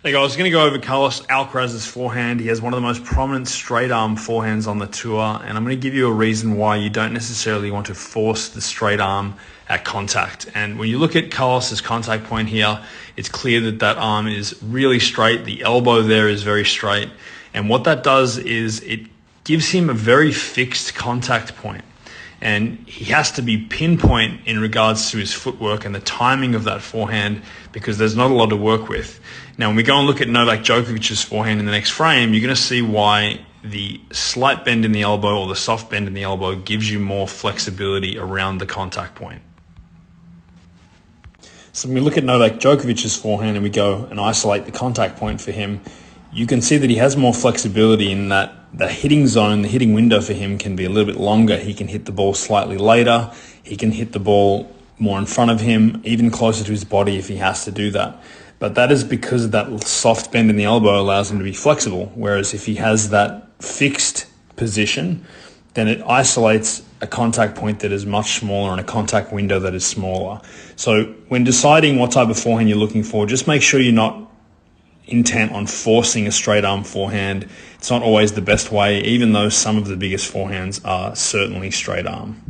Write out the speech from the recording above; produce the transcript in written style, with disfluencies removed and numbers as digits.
Hey guys, going to go over Carlos Alcaraz's forehand. He has one of the most prominent straight arm forehands on the tour, and I'm going to give you a reason why you don't necessarily want to force the straight arm at contact. And when you look at Carlos's contact point here, it's clear that that arm is really straight. The elbow there is very straight. And what that does is it gives him a very fixed contact point. And he has to be pinpoint in regards to his footwork and the timing of that forehand because there's not a lot to work with. Now, when we go and look at Novak Djokovic's forehand in the next frame, you're going to see why the slight bend in the elbow or the soft bend in the elbow gives you more flexibility around the contact point. So when we look at Novak Djokovic's forehand and we go and isolate the contact point for him, you can see that he has more flexibility in that the hitting zone, the hitting window for him can be a little bit longer. He can hit the ball slightly later. He can hit the ball more in front of him, even closer to his body if he has to do that. But that is because that soft bend in the elbow allows him to be flexible. Whereas if he has that fixed position, then it isolates a contact point that is much smaller and a contact window that is smaller. So when deciding what type of forehand you're looking for, just make sure you're not intent on forcing a straight arm forehand. It's not always the best way, even though some of the biggest forehands are certainly straight arm.